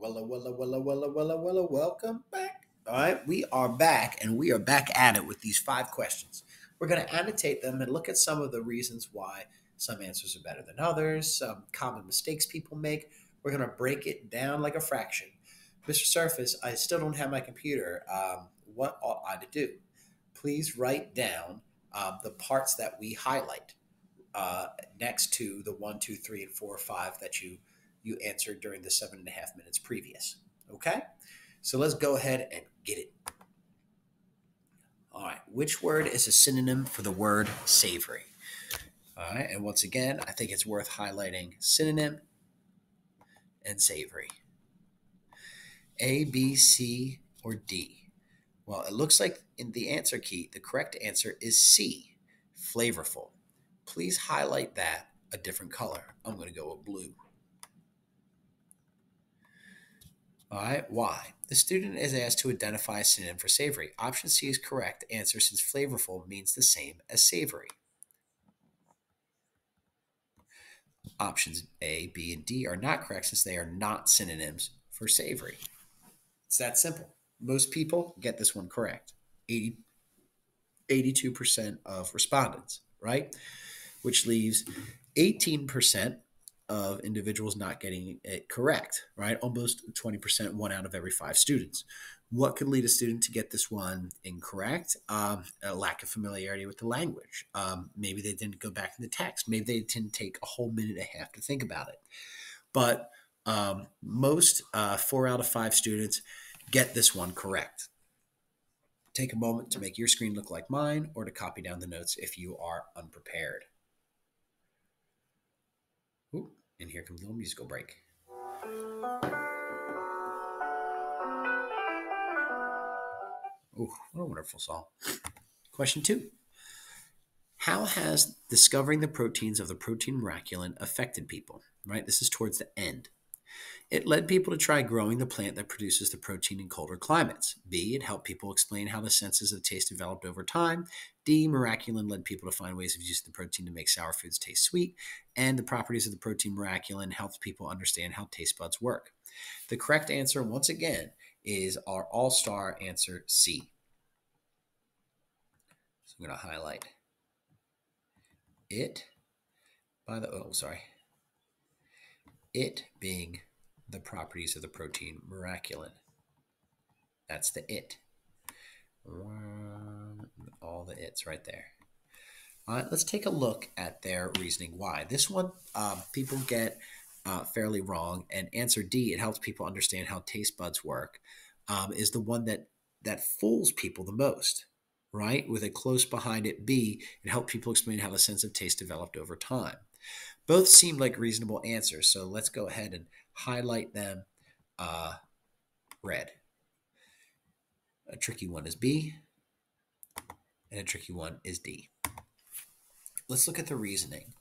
Welcome back. All right, we are back and we are back at it with these 5 questions. We're going to annotate them and look at some of the reasons why some answers are better than others, some common mistakes people make. We're going to break it down like a fraction. Mr. Surface, I still don't have my computer. What ought I to do? Please write down the parts that we highlight next to the 1, 2, 3, and 4, 5 that you answered during the 7.5 minutes previous. Okay? So let's go ahead and get it. All right. Which word is a synonym for the word savory? All right. And once again, I think it's worth highlighting synonym and savory. A, B, C, or D? Well, it looks like in the answer key, the correct answer is C, flavorful. Please highlight that a different color. I'm going to go with blue. All right, why? The student is asked to identify a synonym for savory. Option C is correct answer since flavorful means the same as savory. Options A, B, and D are not correct since they are not synonyms for savory. It's that simple. Most people get this one correct. 82% of respondents, right? Which leaves 18% of individuals not getting it correct, right? Almost 20%, 1 out of every 5 students. What could lead a student to get this one incorrect? A lack of familiarity with the language. Maybe they didn't go back in the text. Maybe they didn't take a whole minute and a half to think about it. But most 4 out of 5 students get this one correct. Take a moment to make your screen look like mine or to copy down the notes if you are unprepared. Ooh, and here comes a little musical break. Ooh, what a wonderful song. Question 2. How has discovering the proteins of the protein miraculin affected people? Right, this is towards the end. It led people to try growing the plant that produces the protein in colder climates. B, it helped people explain how the senses of taste developed over time. D, miraculin led people to find ways of using the protein to make sour foods taste sweet. And the properties of the protein miraculin helped people understand how taste buds work. The correct answer, once again, is our all-star answer C. So I'm going to highlight it by the, it being the properties of the protein miraculin. That's the it. All the it's right there. All right, let's take a look at their reasoning why. This one people get fairly wrong, and answer D, it helps people understand how taste buds work, is the one that fools people the most, right? With a close behind it, B, it helped people explain how the sense of taste developed over time. Both seem like reasonable answers, so let's go ahead and highlight them red. A tricky one is B, and a tricky one is D. Let's look at the reasoning.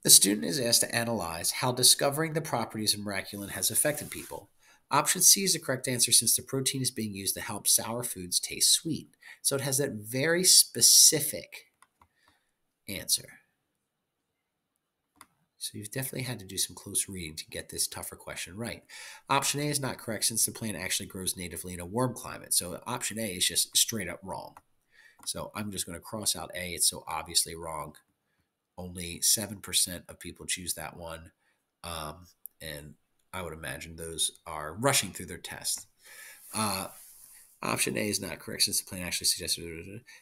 The student is asked to analyze how discovering the properties of miraculin has affected people. Option C is the correct answer since the protein is being used to help sour foods taste sweet. So it has that very specific answer. So you've definitely had to do some close reading to get this tougher question right. Option A is not correct since the plant actually grows natively in a warm climate. So option A is just straight up wrong. So I'm just going to cross out A. It's so obviously wrong. Only 7% of people choose that one. And I would imagine those are rushing through their test. Option A is not correct since the plant actually suggests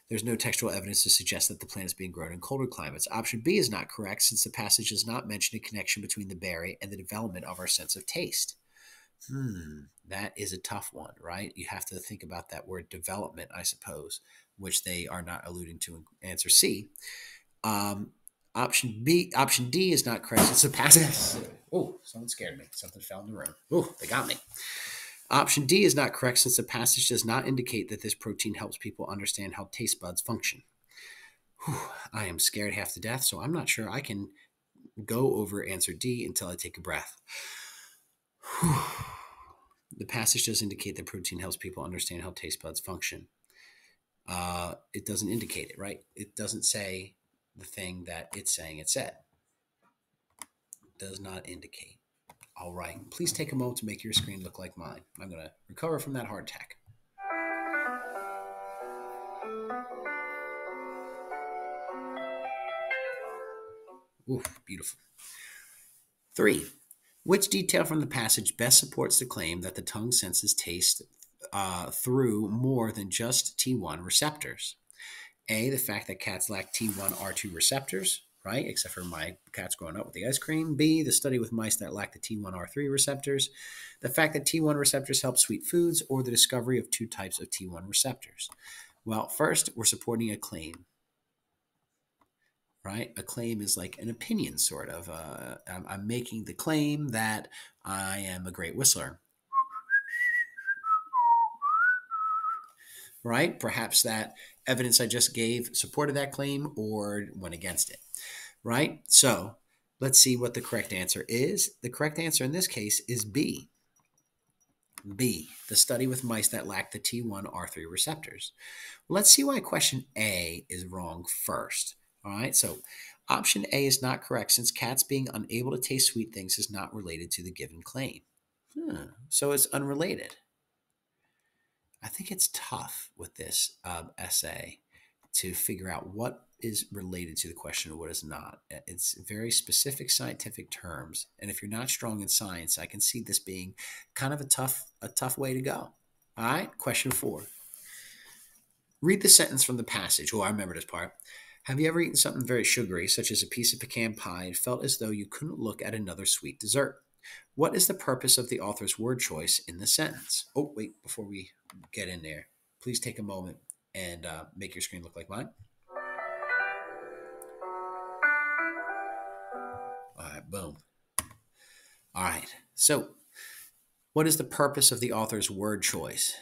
there's no textual evidence to suggest that the plant is being grown in colder climates. Option B is not correct since the passage does not mention a connection between the berry and the development of our sense of taste. That is a tough one, right? You have to think about that word development, I suppose, which they are not alluding to in answer C. Option D is not correct since the passage. Oh, someone scared me. Something fell in the room. Oh, they got me. Option D is not correct since the passage does not indicate that this protein helps people understand how taste buds function. I am scared half to death, so I'm not sure I can go over answer D until I take a breath. The passage does indicate that protein helps people understand how taste buds function. It doesn't indicate it, right? It doesn't say the thing that it's saying it said. It does not indicate. All right. Please take a moment to make your screen look like mine. I'm going to recover from that heart attack. Ooh, beautiful. 3. Which detail from the passage best supports the claim that the tongue senses taste through more than just T1 receptors? A, the fact that cats lack T1 R2 receptors, right? Except for my cats growing up with the ice cream. B, the study with mice that lack the T1 R3 receptors. The fact that T1 receptors help sweet foods, or the discovery of 2 types of T1 receptors. Well, first, we're supporting a claim, right? A claim is like an opinion, sort of. I'm making the claim that I am a great whistler, right? Perhaps that evidence I just gave supported that claim or went against it, right? So let's see what the correct answer is. The correct answer in this case is B. B, the study with mice that lack the T1R3 receptors. Let's see why question A is wrong first. All right, so option A is not correct since cats being unable to taste sweet things is not related to the given claim. So it's unrelated. I think it's tough with this essay to figure out what is related to the question and what is not. It's very specific scientific terms, and if you're not strong in science, I can see this being kind of a tough way to go. All right, question 4. Read the sentence from the passage. Oh, I remember this part. Have you ever eaten something very sugary, such as a piece of pecan pie, and felt as though you couldn't look at another sweet dessert? What is the purpose of the author's word choice in the sentence? Oh, wait, before we get in there, please take a moment and make your screen look like mine. All right, boom. All right, so what is the purpose of the author's word choice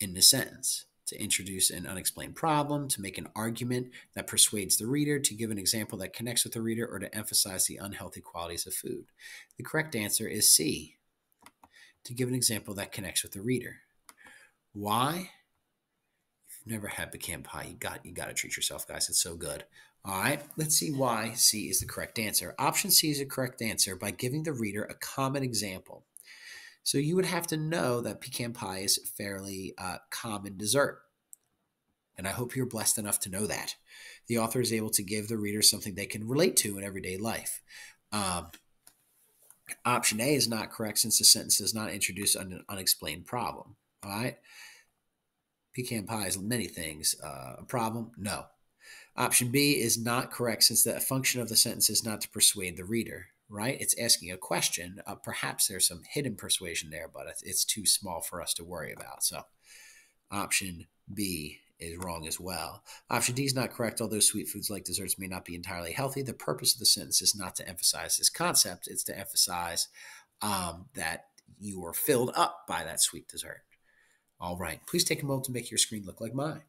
in the sentence? To introduce an unexplained problem, to make an argument that persuades the reader, to give an example that connects with the reader, or to emphasize the unhealthy qualities of food. The correct answer is C, to give an example that connects with the reader. Why? If you've never had pecan pie, you got to treat yourself, guys. It's so good. All right, let's see why C is the correct answer. Option C is the correct answer by giving the reader a common example. So you would have to know that pecan pie is a fairly common dessert. And I hope you're blessed enough to know that. The author is able to give the reader something they can relate to in everyday life. Option A is not correct since the sentence does not introduce an unexplained problem. All right. Pecan pie is many things. A problem? No. Option B is not correct since the function of the sentence is not to persuade the reader, right? It's asking a question. Perhaps there's some hidden persuasion there, but it's too small for us to worry about. So option B is wrong as well. Option D is not correct. Although sweet foods like desserts may not be entirely healthy, the purpose of the sentence is not to emphasize this concept. It's to emphasize that you are filled up by that sweet dessert. All right. Please take a moment to make your screen look like mine.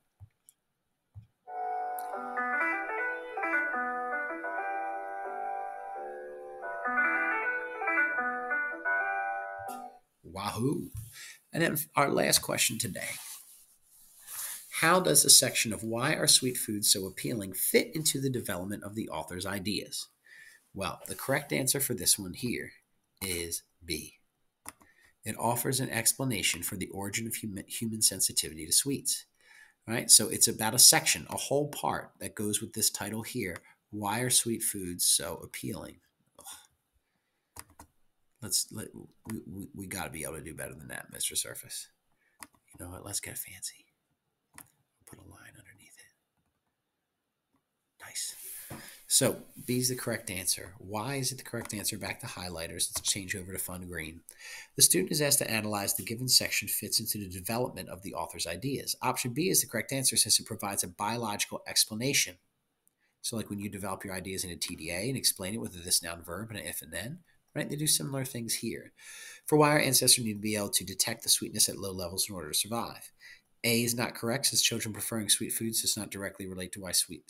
Wahoo. And then our last question today. How does the section of why are sweet foods so appealing fit into the development of the author's ideas? Well, the correct answer for this one here is B. It offers an explanation for the origin of human sensitivity to sweets. Right? So it's about a section, a whole part that goes with this title here. Why are sweet foods so appealing? We got to be able to do better than that, Mr. Surface. You know what? Let's get fancy. Put a line underneath it. Nice. So B is the correct answer. Why is it the correct answer? Back to highlighters. Let's change over to fun green. The student is asked to analyze the given section fits into the development of the author's ideas. Option B is the correct answer since it provides a biological explanation. So like when you develop your ideas in a TDA and explain it with a this, noun, verb, and an if and then, right? They do similar things here. For why our ancestors need to be able to detect the sweetness at low levels in order to survive. A is not correct since children preferring sweet foods does not directly relate to why sweet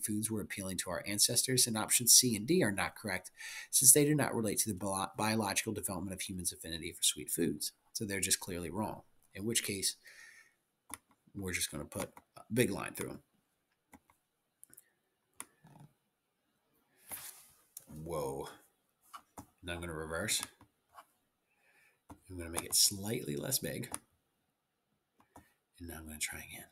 foods were appealing to our ancestors. And options C and D are not correct since they do not relate to the biological development of humans' affinity for sweet foods. So they're just clearly wrong, in which case we're just going to put a big line through them. Whoa. Now I'm going to reverse. I'm going to make it slightly less big. And now I'm going to try again.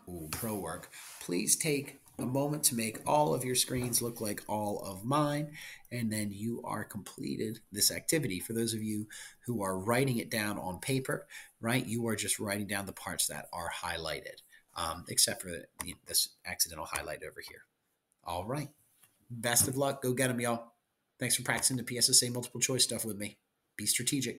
Ooh, pro work. Please take a moment to make all of your screens look like all of mine, and then you are completed this activity. For those of you who are writing it down on paper, right, you are just writing down the parts that are highlighted, except for this accidental highlight over here. All right. Best of luck. Go get them, y'all. Thanks for practicing the PSSA multiple choice stuff with me. Be strategic.